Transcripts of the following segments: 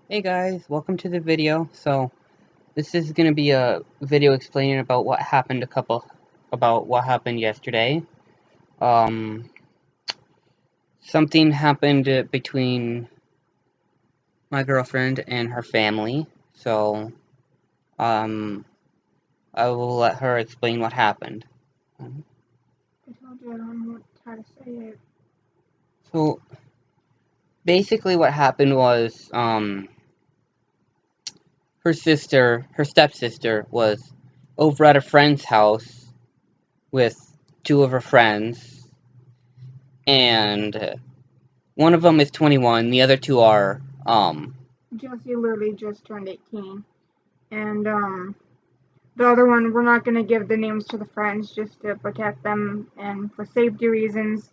Hey guys, welcome to the video. So this is going to be a video explaining about what happened yesterday. Um, Something happened between my girlfriend and her family. So um, I will let her explain what happened. I told you I don't know how to say it. So basically, what happened was her stepsister, was over at a friend's house with two of her friends, and one of them is 21, the other two are, Jesse literally just turned 18. And, the other one, we're not going to give the names to the friends just to protect them and for safety reasons.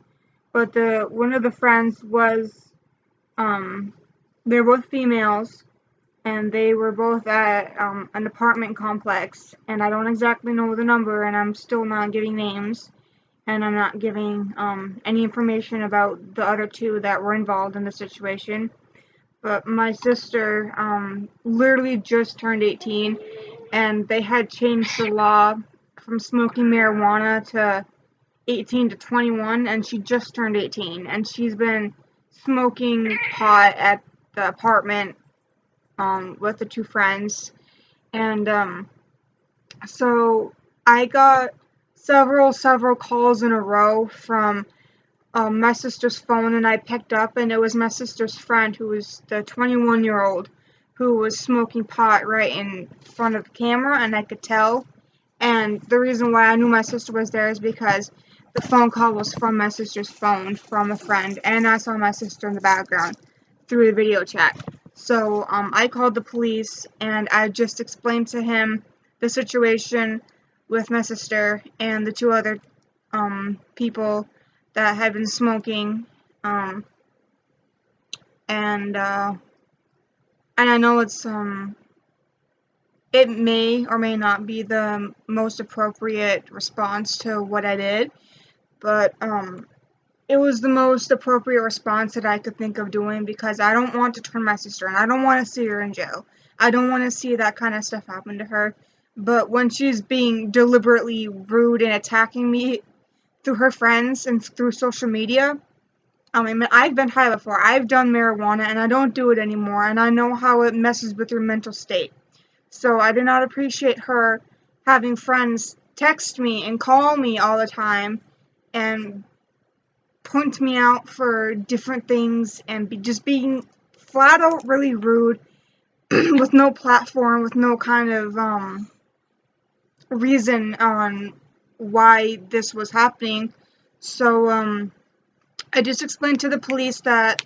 But one of the friends was, um, they're both females, and they were both at, an apartment complex. And I don't exactly know the number, and I'm still not giving names. And I'm not giving, any information about the other two that were involved in the situation. But my sister literally just turned 18, and they had changed the law from smoking marijuana to 18 to 21, and she just turned 18, and she's been smoking pot at the apartment with the two friends. And so I got several calls in a row from my sister's phone, and I picked up, and it was my sister's friend, who was the 21-year-old, who was smoking pot right in front of the camera, and I could tell. And the reason why I knew my sister was there is because the phone call was from my sister's phone from a friend, and I saw my sister in the background through the video chat. So I called the police, and I just explained to him the situation with my sister and the two other people that had been smoking, um, and I know it may or may not be the most appropriate response to what I did, but it was the most appropriate response that I could think of doing, because I don't want to turn my sister in. I don't want to see her in jail. I don't want to see that kind of stuff happen to her. But when she's being deliberately rude and attacking me through her friends and through social media, I mean, I've been high before. I've done marijuana, and I don't do it anymore, and I know how it messes with your mental state. So I do not appreciate her having friends text me and call me all the time and point me out for different things, and just being flat out really rude with no platform, with no kind of reason on why this was happening. So I just explained to the police that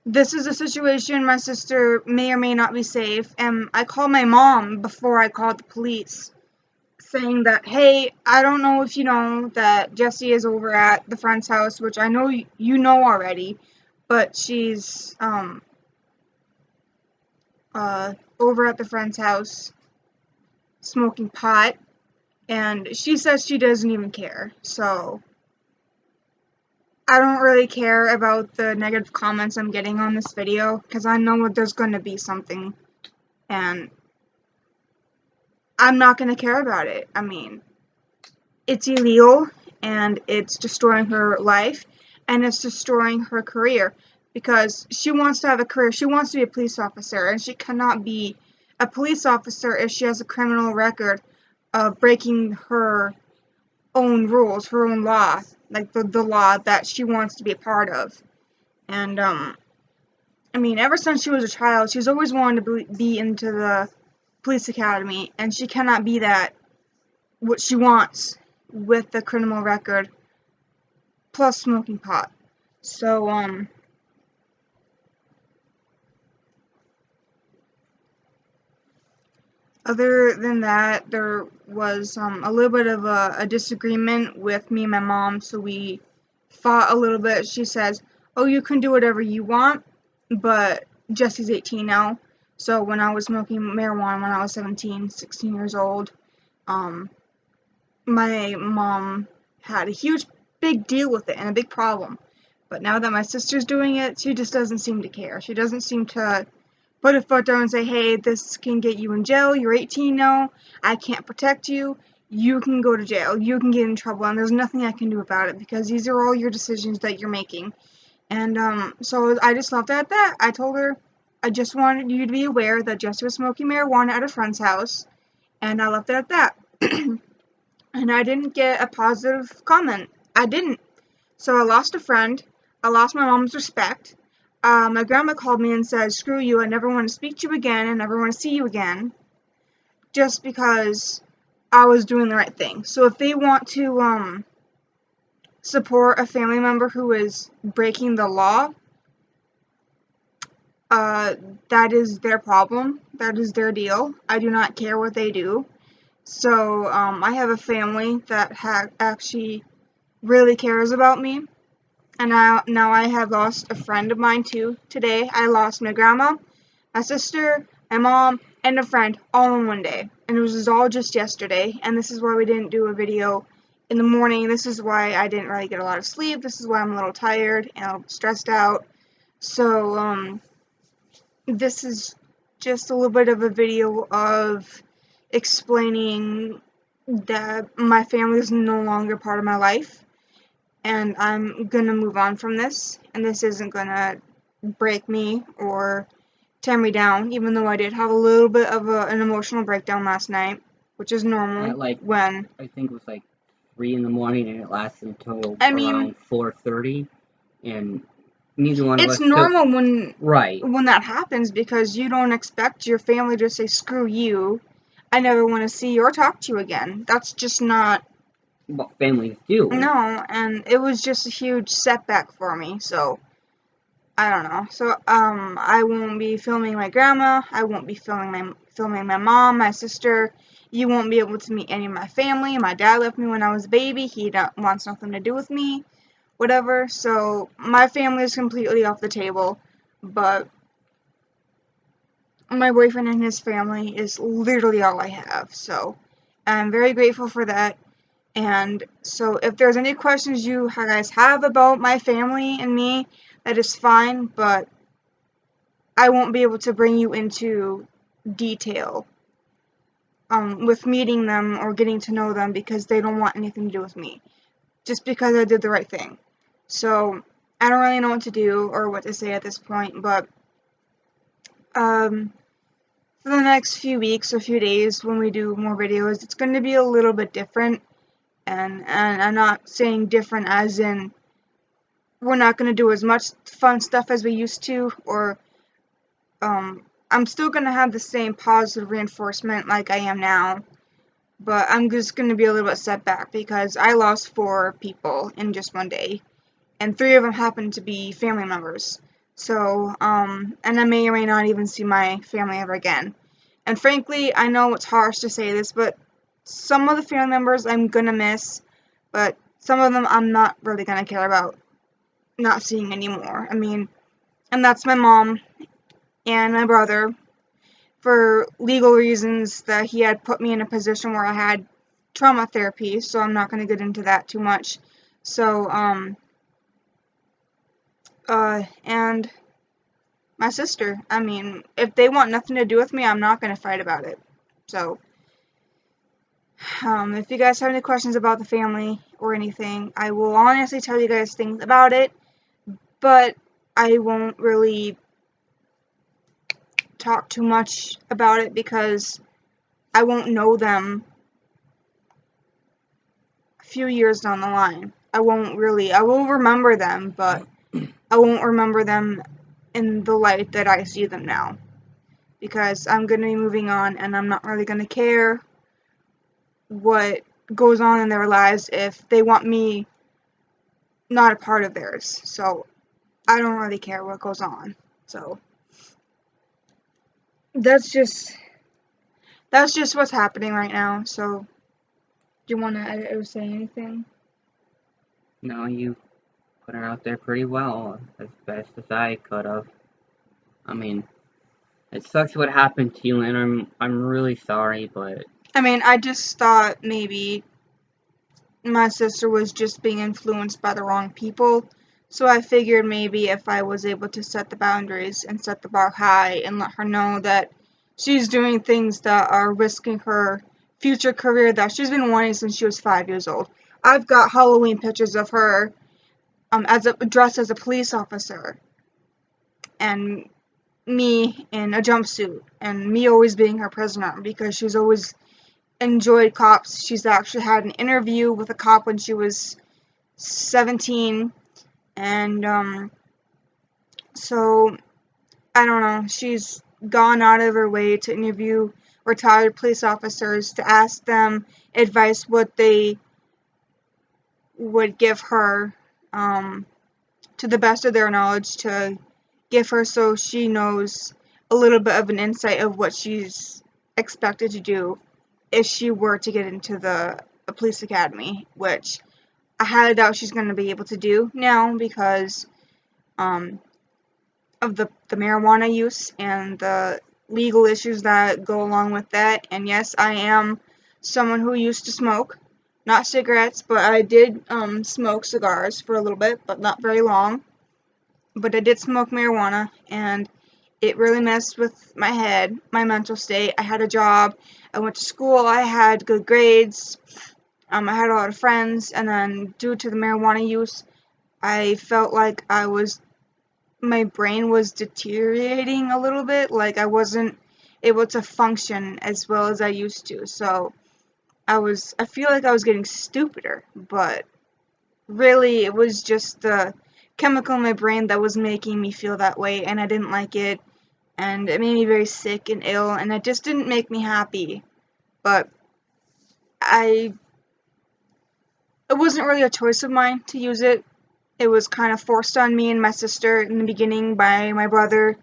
this is a situation my sister may or may not be safe, and I called my mom before I called the police, saying that, hey, I don't know if you know that Jessie is over at the friend's house, which I know you know already, but she's over at the friend's house smoking pot, and she says she doesn't even care. So I don't really care about the negative comments I'm getting on this video, because I know there's going to be something, and I'm not going to care about it. I mean, it's illegal, and it's destroying her life, and it's destroying her career, because she wants to have a career. She wants to be a police officer, and she cannot be a police officer if she has a criminal record of breaking her own rules, her own law, like the law that she wants to be a part of. And I mean, ever since she was a child, she's always wanted to be into the police academy, and she cannot be that, what she wants, with the criminal record plus smoking pot. So other than that, there was a little bit of a disagreement with me and my mom, so we fought a little bit. She says, oh, you can do whatever you want, but Jesse's 18 now. So when I was smoking marijuana when I was 17, 16 years old, um, my mom had a huge, big deal with it and a big problem. But now that my sister's doing it, she just doesn't seem to care. She doesn't seem to put a foot down and say, hey, this can get you in jail, you're 18 now, I can't protect you, you can go to jail, you can get in trouble, and there's nothing I can do about it because these are all your decisions that you're making. And so I just left it at that. I told her I just wanted you to be aware that Jessie was smoking marijuana at a friend's house, and I left it at that. And I didn't get a positive comment. I didn't. So I lost a friend. I lost my mom's respect. My grandma called me and said, screw you, I never want to speak to you again, I never want to see you again. Just because I was doing the right thing. So if they want to support a family member who is breaking the law, that is their problem. That is their deal. I do not care what they do. So I have a family that actually really cares about me. And now I have lost a friend of mine too. Today I lost my grandma, my sister, my mom, and a friend all in one day. And it was all just yesterday. And this is why we didn't do a video in the morning. This is why I didn't really get a lot of sleep. This is why I'm a little tired and a little stressed out. So this is just a little bit of a video of explaining that my family is no longer part of my life. And I'm gonna move on from this, and this isn't gonna break me or tear me down, even though I did have a little bit of an emotional breakdown last night, which is normal when... I think it was like 3 in the morning, and it lasted until around 4:30, and neither one of us... It's normal when Right. When that happens, because you don't expect your family to say, screw you, I never want to see you or talk to you again. That's just not what families do. No, and it was just a huge setback for me, so I don't know. So I won't be filming my grandma, I won't be filming my mom, my sister. You won't be able to meet any of my family. My dad left me when I was a baby. He wants nothing to do with me, whatever. So my family is completely off the table, but my boyfriend and his family is literally all I have. So I'm very grateful for that. And so if there's any questions you guys have about my family and me, that is fine, but I won't be able to bring you into detail with meeting them or getting to know them, because they don't want anything to do with me, just because I did the right thing. So I don't really know what to do or what to say at this point, but for the next few weeks or few days when we do more videos, it's going to be a little bit different. And I'm not saying different as in we're not going to do as much fun stuff as we used to, or I'm still going to have the same positive reinforcement like I am now, but I'm just going to be a little bit set back because I lost 4 people in just one day, and 3 of them happened to be family members. So, and I may or may not even see my family ever again. And frankly, I know it's harsh to say this, but some of the family members I'm gonna miss, but some of them I'm not really gonna care about not seeing anymore. I mean, and that's my mom and my brother, for legal reasons that he had put me in a position where I had trauma therapy, so I'm not gonna get into that too much. So, and my sister. I mean, if they want nothing to do with me, I'm not gonna fight about it. So, if you guys have any questions about the family or anything, I will honestly tell you guys things about it, but I won't really talk too much about it because I won't know them a few years down the line. I will remember them, but I won't remember them in the light that I see them now, because I'm going to be moving on and I'm not really going to care what goes on in their lives if they want me not a part of theirs. So I don't really care what goes on. So that's just what's happening right now. So do you want to say anything? No, you put it out there pretty well, as best as I could have. I mean, it sucks what happened to you, and I'm really sorry, but... I mean, I just thought maybe my sister was just being influenced by the wrong people, So I figured maybe if I was able to set the boundaries and set the bar high and let her know that she's doing things that are risking her future career that she's been wanting since she was 5 years old. I've got Halloween pictures of her dressed as a police officer, and me in a jumpsuit, and me always being her prisoner because she's always enjoyed cops. She's actually had an interview with a cop when she was 17, and so I don't know. She's gone out of her way to interview retired police officers to ask them advice what they would give her, to the best of their knowledge, to give her so she knows a little bit of an insight of what she's expected to do if she were to get into the police academy, which I highly doubt she's going to be able to do now because of the marijuana use and the legal issues that go along with that. And yes, I am someone who used to smoke, not cigarettes, but I did smoke cigars for a little bit, but not very long. But I did smoke marijuana, and it really messed with my head, my mental state. I had a job, I went to school, I had good grades, I had a lot of friends, and then due to the marijuana use, I felt like my brain was deteriorating a little bit, like I wasn't able to function as well as I used to. So I feel like I was getting stupider, but really it was just the chemical in my brain that was making me feel that way, and I didn't like it, and it made me very sick and ill, and it just didn't make me happy. But it wasn't really a choice of mine to use it. It was kind of forced on me and my sister in the beginning by my brother.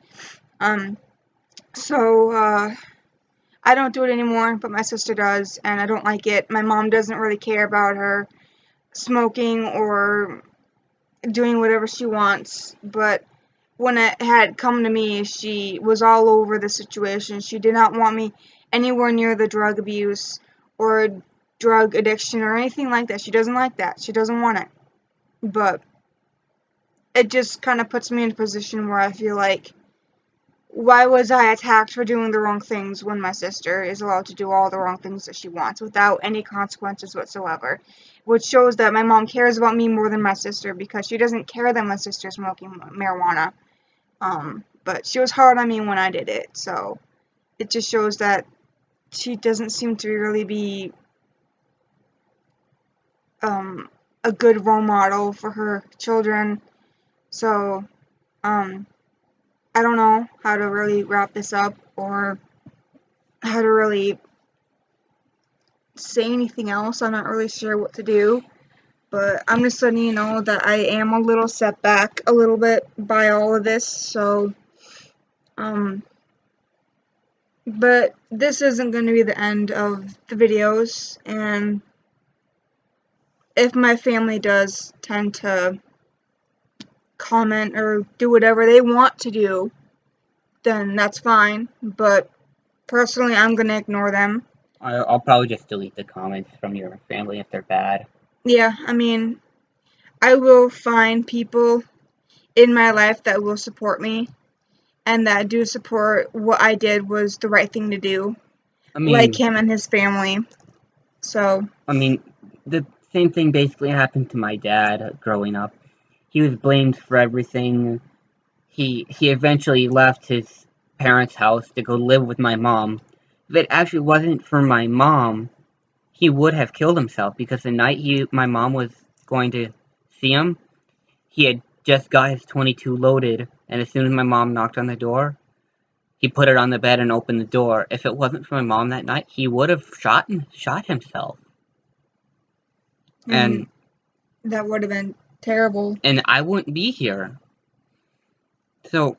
So I don't do it anymore, but my sister does, and I don't like it. My mom doesn't really care about her smoking or doing whatever she wants, but when it had come to me, she was all over the situation. She did not want me anywhere near the drug abuse or drug addiction or anything like that. She doesn't like that. She doesn't want it. But it just kind of puts me in a position where I feel like, why was I attacked for doing the wrong things when my sister is allowed to do all the wrong things that she wants without any consequences whatsoever? Which shows that my mom cares about me more than my sister, because she doesn't care that my sister's smoking marijuana. But she was hard on me when I did it, so it just shows that she doesn't seem to really be a good role model for her children. So I don't know how to really wrap this up or how to really say anything else. I'm not really sure what to do, but I'm just letting you know that I am a little set back a little bit by all of this. So but this isn't going to be the end of the videos, and if my family does tend to comment or do whatever they want to do, then that's fine, but personally I'm going to ignore them. I'll probably just delete the comments from your family if they're bad. Yeah, I mean, I will find people in my life that will support me and that do support what I did was the right thing to do, like him and his family. So The same thing basically happened to my dad growing up. He was blamed for everything. He eventually left his parents' house to go live with my mom. If it actually wasn't for my mom, he would have killed himself, because the night my mom was going to see him, he had just got his 22 loaded, and as soon as my mom knocked on the door, he put it on the bed and opened the door. If it wasn't for my mom that night, he would have shot himself. And that would have been terrible. And I wouldn't be here. So,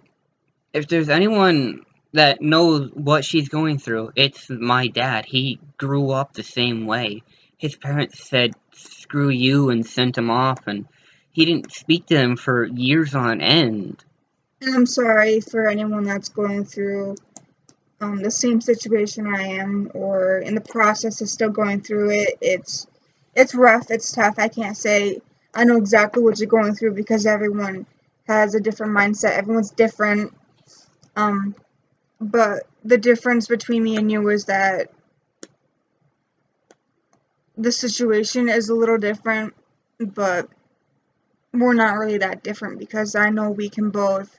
if there's anyone that knows what she's going through, it's my dad. He grew up the same way. His parents said, "Screw you," and sent him off, and he didn't speak to them for years on end. And I'm sorry for anyone that's going through the same situation I am, or in the process of still going through it. It's rough, it's tough. I can't say I know exactly what you're going through because everyone has a different mindset. Everyone's different. But the difference between me and you is that the situation is a little different, but we're not really that different because I know we can both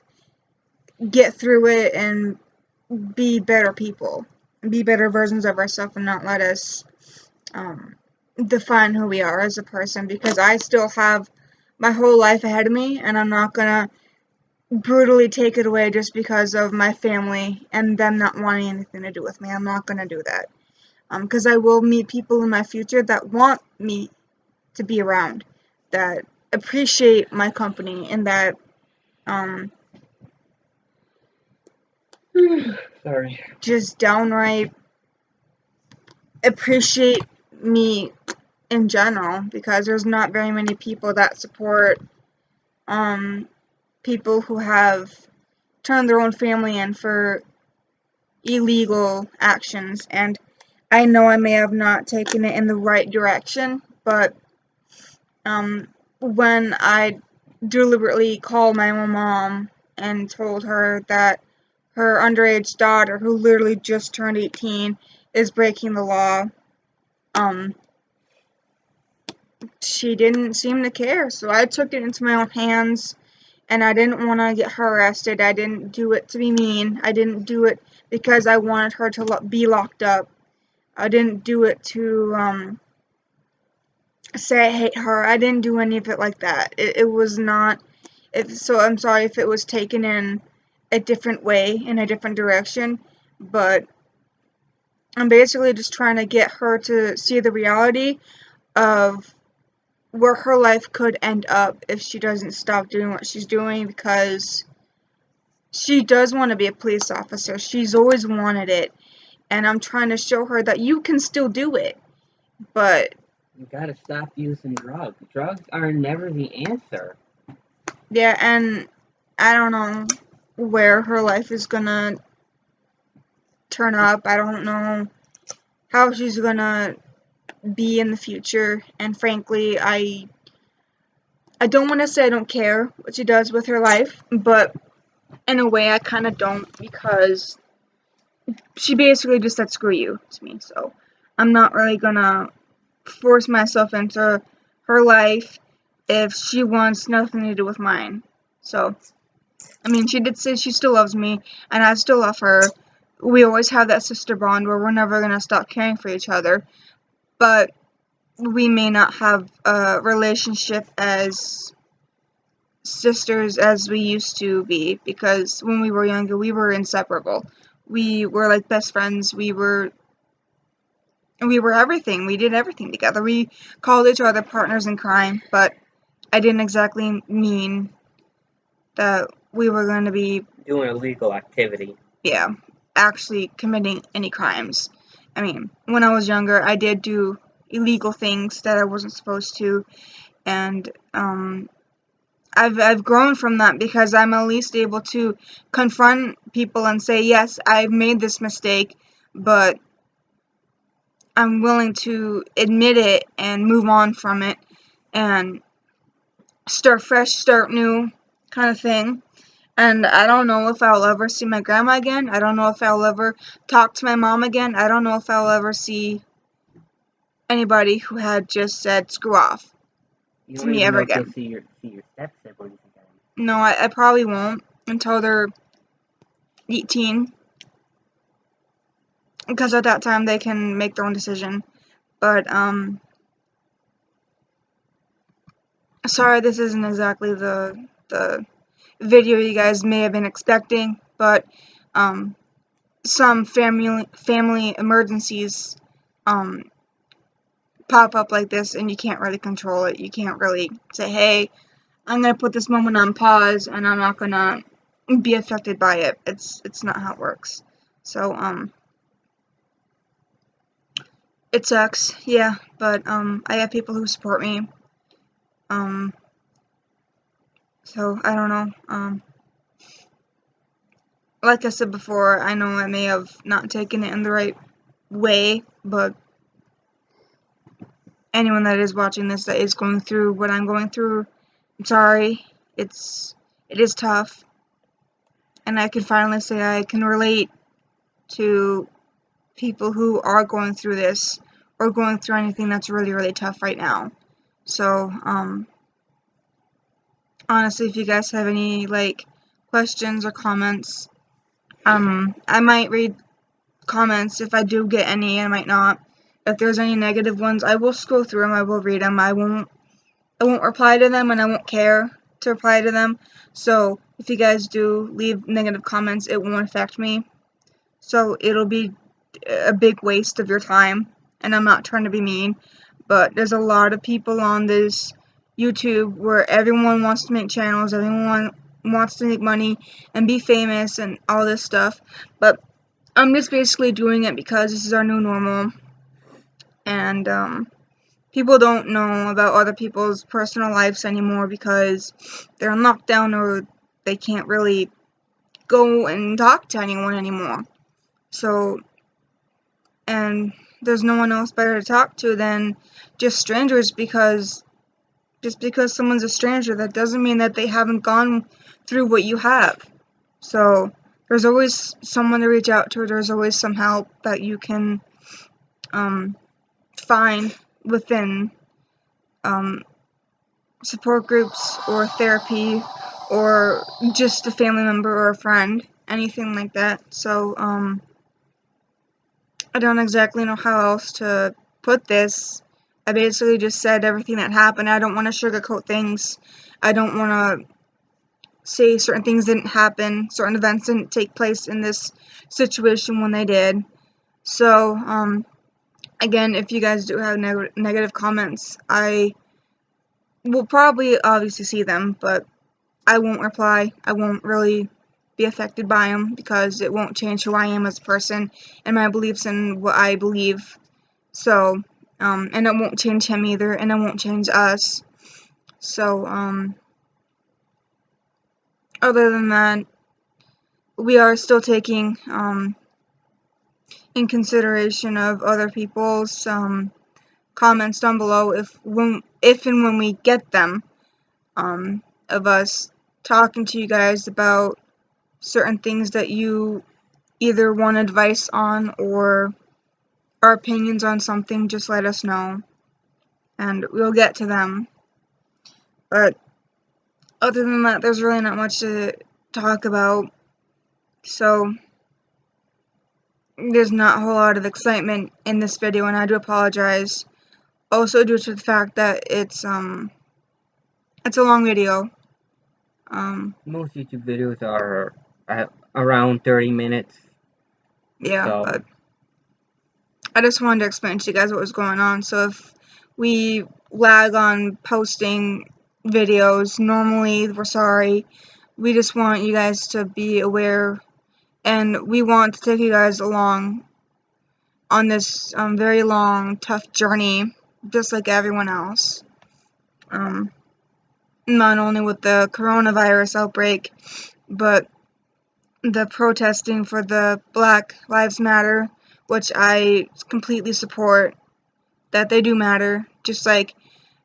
get through it and be better people, be better versions of ourselves, and not let us define who we are as a person, because I still have my whole life ahead of me, and I'm not gonna brutally take it away just because of my family and them not wanting anything to do with me. I'm not gonna do that. Because I will meet people in my future that want me to be around, that appreciate my company, and that sorry, just downright appreciate me in general, because there's not very many people that support people who have turned their own family in for illegal actions. And I know I may have not taken it in the right direction, but when I deliberately called my own mom and told her that her underage daughter, who literally just turned 18, is breaking the law, she didn't seem to care. So I took it into my own hands, and I didn't want to get her arrested. I didn't do it to be mean. I didn't do it because I wanted her to be locked up. I didn't do it to say I hate her. I didn't do any of it like that. It was not. So I'm sorry if it was taken in a different way, in a different direction, but I'm basically just trying to get her to see the reality of where her life could end up if she doesn't stop doing what she's doing, because she does want to be a police officer. She's always wanted it, and I'm trying to show her that you can still do it, but you gotta stop using drugs. Drugs are never the answer. yeah, and I don't know where her life is gonna turn up. I don't know how she's gonna be in the future, and frankly, I don't want to say I don't care what she does with her life, but in a way I kind of don't, because she basically just said screw you to me. So I'm not really gonna force myself into her life if she wants nothing to do with mine. So I mean, she did say she still loves me, and I still love her. We always have that sister bond where we're never gonna stop caring for each other, but we may not have a relationship as sisters as we used to be, because when we were younger we were inseparable. We were like best friends. We were everything. We did everything together. We called each other partners in crime, but I didn't exactly mean that we were going to be doing illegal activity. Yeah, actually committing any crimes. I mean, when I was younger, I did do illegal things that I wasn't supposed to, and I've grown from that, because I'm at least able to confront people and say, yes, I've made this mistake, but I'm willing to admit it and move on from it and start fresh, start new, kind of thing. And I don't know if I'll ever see my grandma again. I don't know if I'll ever talk to my mom again. I don't know if I'll ever see anybody who had just said screw off You to don't me even ever know if you'll again. see your step siblings again. No, I probably won't until they're 18, because at that time they can make their own decision. But sorry, this isn't exactly the video you guys may have been expecting, but some family emergencies pop up like this, and you can't really control it. You can't really say, hey, I'm gonna put this moment on pause and I'm not gonna be affected by it. It's not how it works. So it sucks, yeah, but I have people who support me. So I don't know. Like I said before, I know I may have not taken it in the right way, but anyone that is watching this that is going through what I'm going through. I'm sorry. It is tough. And I can finally say I can relate to people who are going through this or going through anything that's really, really tough right now. So, honestly, if you guys have any, questions or comments, I might read comments. If I do get any, I might not. If there's any negative ones, I will scroll through them, I will read them, I won't reply to them, and I won't care to reply to them. So, if you guys do leave negative comments, it won't affect me. So, it'll be a big waste of your time, and I'm not trying to be mean, but there's a lot of people on this YouTube where everyone wants to make channels, everyone wants to make money and be famous and all this stuff, but I'm just basically doing it because this is our new normal, and people don't know about other people's personal lives anymore because they're in lockdown or they can't really go and talk to anyone anymore. So, and there's no one else better to talk to than just strangers, because just because someone's a stranger, that doesn't mean that they haven't gone through what you have. So there's always someone to reach out to. There's always some help that you can find within support groups or therapy or just a family member or a friend, anything like that. So I don't exactly know how else to put this. I basically just said everything that happened. I don't want to sugarcoat things. I don't want to say certain things didn't happen, certain events didn't take place in this situation when they did. So, again, if you guys do have negative comments, I will probably obviously see them, but I won't reply. I won't really be affected by them because it won't change who I am as a person and my beliefs and what I believe. So, and it won't change him either, and it won't change us. So, other than that, we are still taking in consideration of other people's comments down below if and when we get them, of us talking to you guys about certain things that you either want advice on or our opinions on something. Just let us know and we'll get to them. But other than that, there's really not much to talk about, so there's not a whole lot of excitement in this video, and I do apologize. Also, due to the fact that it's a long video. Most YouTube videos are around 30 minutes. Yeah, So, but I just wanted to explain to you guys what was going on. So if we lag on posting videos, normally we're sorry. We just want you guys to be aware, and we want to take you guys along on this very long, tough journey, just like everyone else. Not only with the coronavirus outbreak, but the protesting for the Black Lives Matter, which I completely support, that they do matter. Just like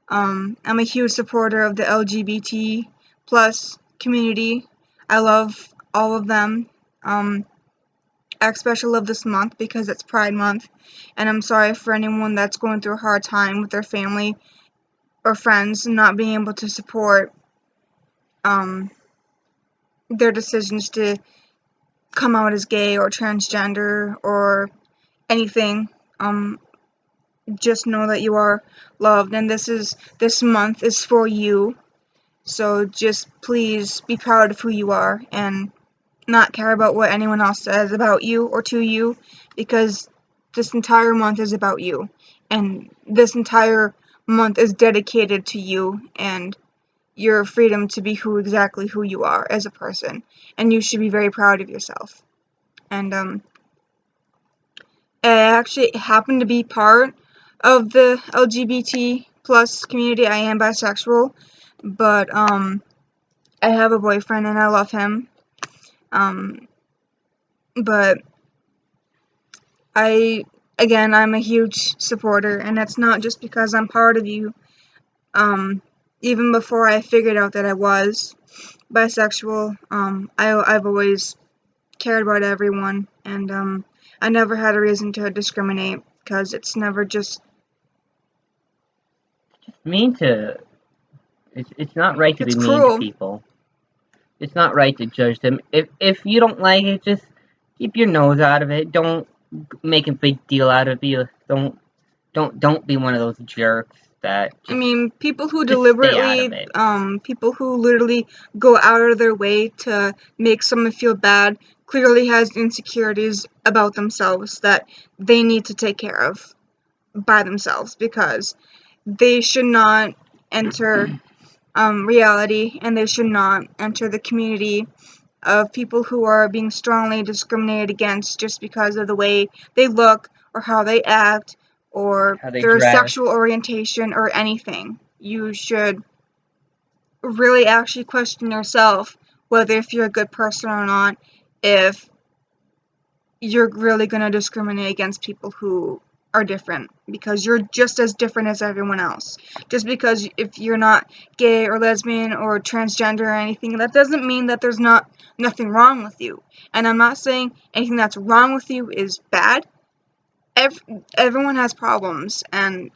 I'm a huge supporter of the LGBT plus community. I love all of them. I especially love this month because it's Pride Month, and I'm sorry for anyone that's going through a hard time with their family or friends not being able to support their decisions to come out as gay or transgender or anything. Just know that you are loved, and this month is for you. So just please be proud of who you are and not care about what anyone else says about you or to you, because this entire month is about you, and this entire month is dedicated to you and your freedom to be exactly who you are as a person, and you should be very proud of yourself. And I actually happen to be part of the LGBT plus community. I am bisexual, but I have a boyfriend and I love him. But I again, I'm a huge supporter, and it's not just because I'm part of you. Even before I figured out that I was bisexual, I've always cared about everyone, and I never had a reason to discriminate, because it's never just Mean to it's not right to be it's mean to cruel. people. It's not right to judge them. If you don't like it, just keep your nose out of it. Don't make a big deal out of it. Don't be one of those jerks that I just mean, people who stay out of deliberately, it. people who literally go out of their way to make someone feel bad clearly has insecurities about themselves that they need to take care of by themselves, because they should not enter reality, and they should not enter the community of people who are being strongly discriminated against just because of the way they look or how they act or How they their dress. sexual orientation or anything. You should really actually question yourself whether if you're a good person or not, if you're really going to discriminate against people who are different, because you're just as different as everyone else. Just because if you're not gay or lesbian or transgender or anything, that doesn't mean that there's nothing wrong with you. And I'm not saying anything that's wrong with you is bad. Everyone has problems, and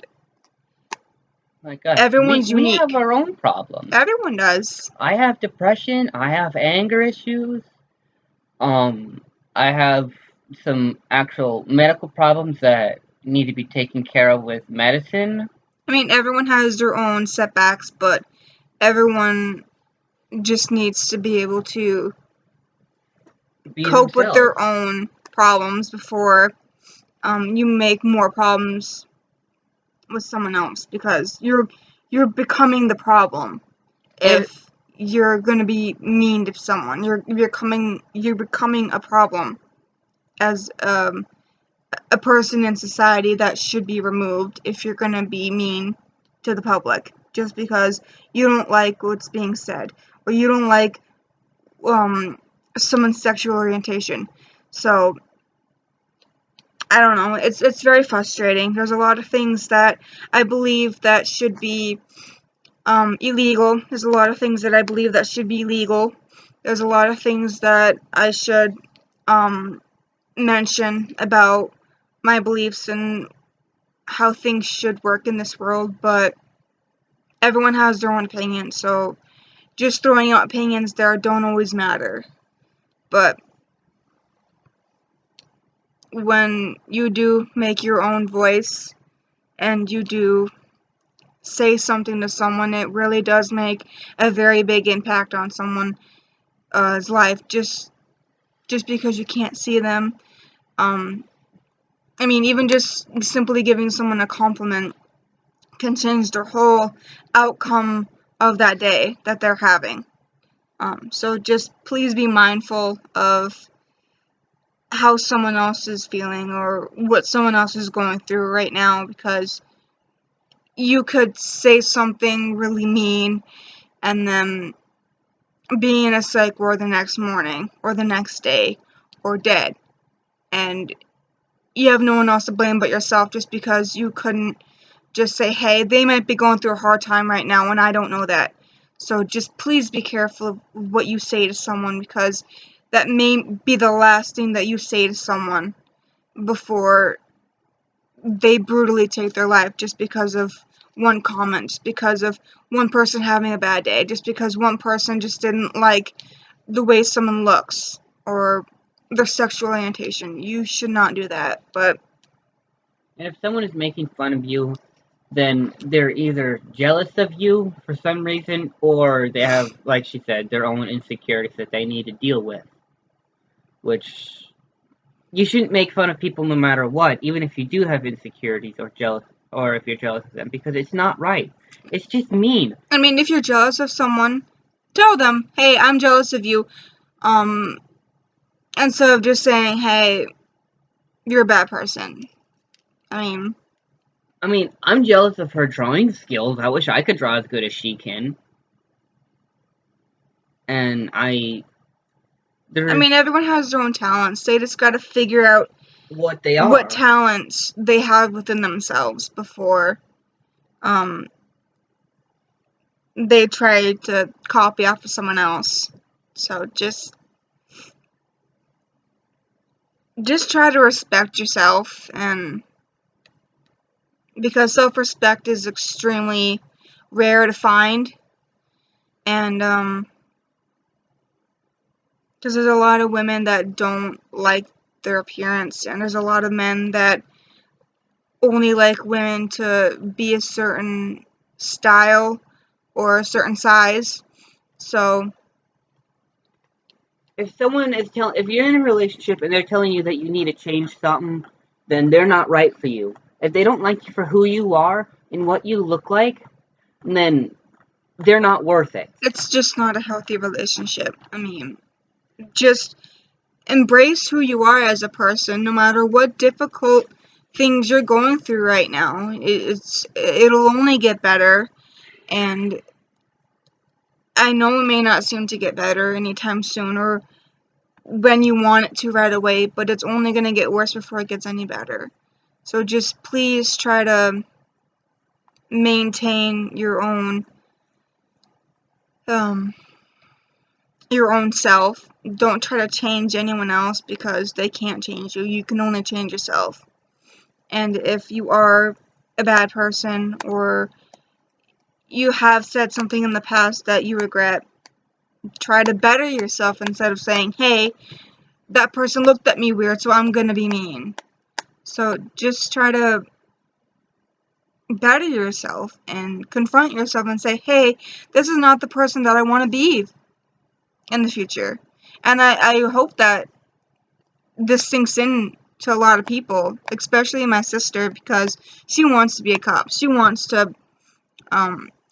Like us, everyone's we have unique. our own problems. Everyone does. I have depression. I have anger issues. Um, I have some actual medical problems that need to be taken care of with medicine. I mean, everyone has their own setbacks, but everyone just needs to be able to Be cope with themselves. their own problems before you make more problems with someone else, because you're becoming the problem If if you're going to be mean to someone. You're becoming a problem as a person in society that should be removed if you're going to be mean to the public just because you don't like what's being said or you don't like someone's sexual orientation. So I don't know. It's very frustrating. There's a lot of things that I believe that should be illegal. There's a lot of things that I believe that should be legal. There's a lot of things that I should mention about my beliefs and how things should work in this world, but everyone has their own opinion, so just throwing out opinions there don't always matter. But when you do make your own voice and you do say something to someone, it really does make a very big impact on someone's life, just because you can't see them. I mean, even just simply giving someone a compliment can change their whole outcome of that day that they're having. So just please be mindful of how someone else is feeling or what someone else is going through right now, because you could say something really mean and then be in a psych ward the next morning or the next day or dead, and you have no one else to blame but yourself just because you couldn't just say, hey, they might be going through a hard time right now and I don't know that. So just please be careful of what you say to someone, because that may be the last thing that you say to someone before they brutally take their life just because of one comment, just because of one person having a bad day, just because one person just didn't like the way someone looks or their sexual orientation. You should not do that. But and if someone is making fun of you, then they're either jealous of you for some reason, or they have, like she said, their own insecurities that they need to deal with. Which you shouldn't make fun of people no matter what, even if you do have insecurities or jealous, or if you're jealous of them, because it's not right. It's just mean. I mean, if you're jealous of someone, tell them, hey, I'm jealous of you. Um, Instead of just saying, hey, you're a bad person. I I mean, I'm jealous of her drawing skills. I wish I could draw as good as she can. And there's mean, everyone has their own talents. They just gotta figure out what they what are. talents they have within themselves before they try to copy off of someone else. So just try to respect yourself, and because self-respect is extremely rare to find, and because there's a lot of women that don't like their appearance, and there's a lot of men that only like women to be a certain style or a certain size. So if you're in a relationship and they're telling you that you need to change something, then they're not right for you. If they don't like you for who you are and what you look like, then they're not worth it. it's just not a healthy relationship. I mean, just embrace who you are as a person, no matter what difficult things you're going through right now. It'll only get better, and I know it may not seem to get better anytime soon or when you want it to right away, but it's only going to get worse before it gets any better. So just please try to maintain your own self. Don't try to change anyone else, because they can't change you. You can only change yourself. And if you are a bad person, or you have said something in the past that you regret, try to better yourself instead of saying, hey, that person looked at me weird, so I'm gonna be mean. So just try to better yourself and confront yourself and say, hey, this is not the person that I want to be in the future. And I hope that this sinks in to a lot of people, especially my sister, because she wants to be a cop. She wants to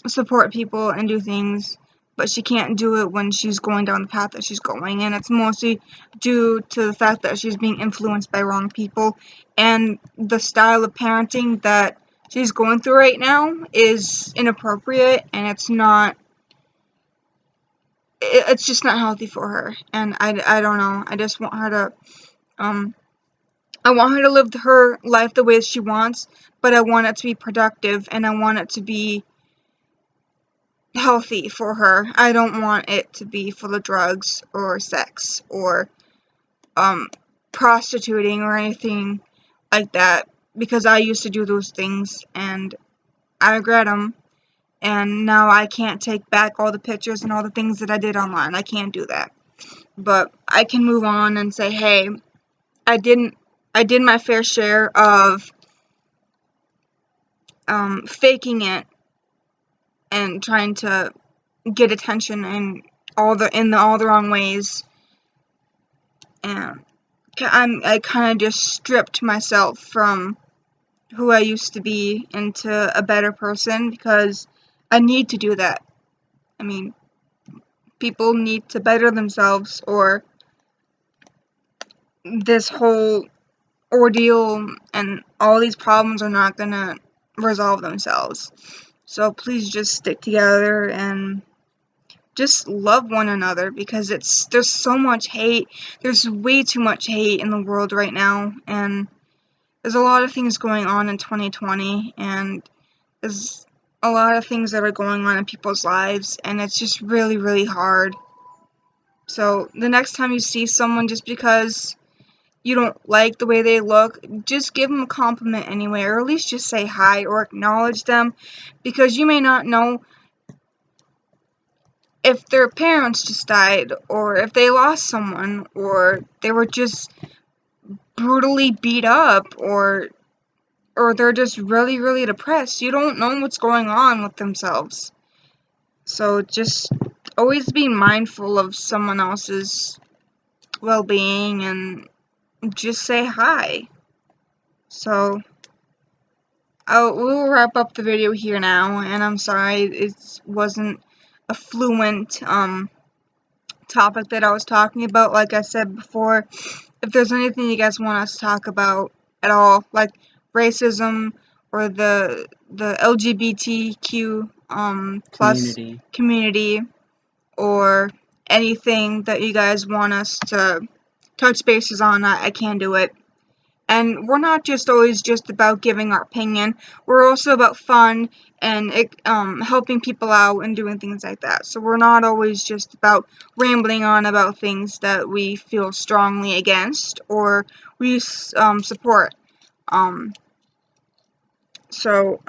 support people and do things, but she can't do it when she's going down the path that she's going, and it's mostly due to the fact that she's being influenced by wrong people, and the style of parenting that she's going through right now is inappropriate, and it's just not healthy for her. And I don't know, I just want her to I want her to live her life the way she wants, but I want it to be productive, and I want it to be healthy for her. I don't want it to be full of drugs or sex or prostituting or anything like that, because I used to do those things and I regret them, and now I can't take back all the pictures and all the things that I did online. I can't do that. But I can move on and say, hey, I did my fair share of faking it and trying to get attention in all the wrong ways, and I kind of just stripped myself from who I used to be into a better person, because I need to do that. I mean, people need to better themselves, or this whole ordeal and all these problems are not gonna resolve themselves. So please just stick together and just love one another, because there's so much hate. There's way too much hate in the world right now, and there's a lot of things going on in 2020, and there's a lot of things that are going on in people's lives, and it's just really, really hard. So the next time you see someone, just because you don't like the way they look, just give them a compliment anyway, or at least just say hi or acknowledge them, because you may not know if their parents just died, or if they lost someone, or they were just brutally beat up, or they're just really, really depressed. You don't know what's going on with themselves. So just always be mindful of someone else's well-being and just say hi. So we'll wrap up the video here now, and I'm sorry it wasn't a fluent topic that I was talking about. Like I said before, if there's anything you guys want us to talk about at all, like racism or the LGBTQ plus community, or anything that you guys want us to touch bases on, I can do it. And we're not just always just about giving our opinion. We're also about fun and helping people out and doing things like that. So we're not always just about rambling on about things that we feel strongly against or we support. So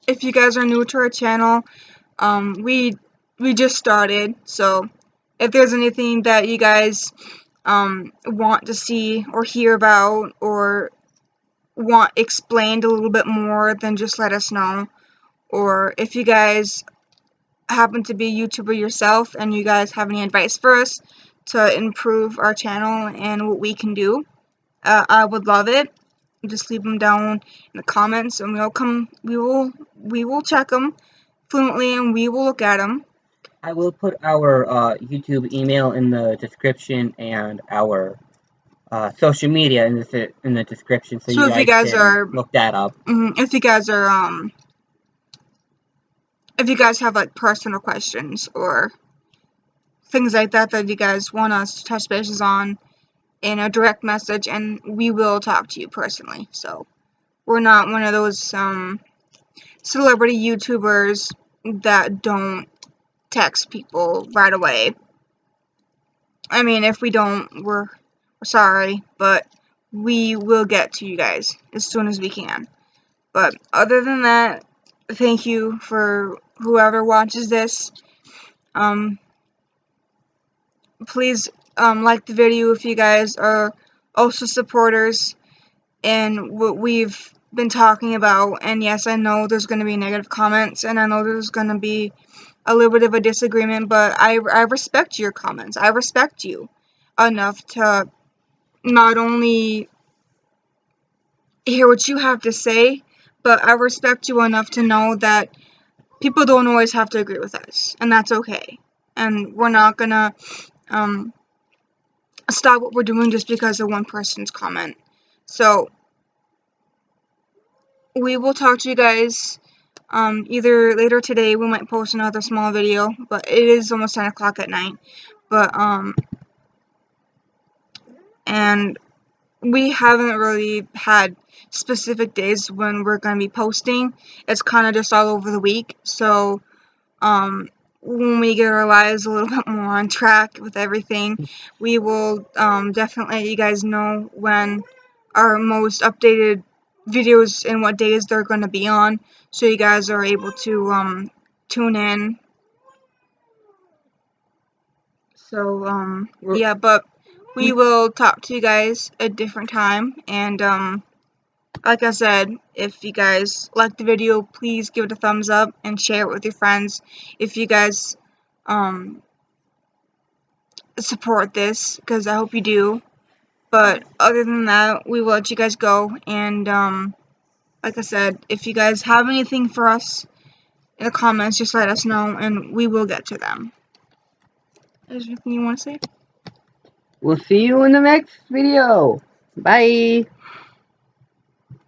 if you guys are new to our channel, we just started. So if there's anything that you guys want to see or hear about or want explained a little bit more, then just let us know. Or if you guys happen to be a YouTuber yourself and you guys have any advice for us to improve our channel and what we can do, I would love it. Just leave them down in the comments and we will check them fluently and we will look at them. I will put our YouTube email in the description and our social media in the description, so So you if you guys guys can are look that up. if you guys have like personal questions or things like that that you guys want us to touch bases on in a direct message, and we will talk to you personally. So we're not one of those celebrity YouTubers that don't text people right away. I mean, if we don't, we're sorry, but we will get to you guys as soon as we can. But other than that, thank you for whoever watches this. Please like the video if you guys are also supporters in what we've been talking about. And yes, I know there's going to be negative comments, and I know there's going to be a little bit of a disagreement, but I respect your comments. I respect you enough to not only hear what you have to say, but I respect you enough to know that people don't always have to agree with us, and that's okay. And we're not gonna stop what we're doing just because of one person's comment. So we will talk to you guys either later today. We might post another small video, but it is almost 10 o'clock at night. But and we haven't really had specific days when we're going to be posting. It's kind of just all over the week. So when we get our lives a little bit more on track with everything, we will definitely let you guys know when our most updated videos and what days they're going to be on, so you guys are able to tune in. So yeah, but we will talk to you guys a different time. And like I said, if you guys like the video, please give it a thumbs up and share it with your friends. If you guys support this, because I hope you do. But other than that, we will let you guys go. And like I said, if you guys have anything for us in the comments, just let us know and we will get to them. Is there anything you want to say? We'll see you in the next video. Bye.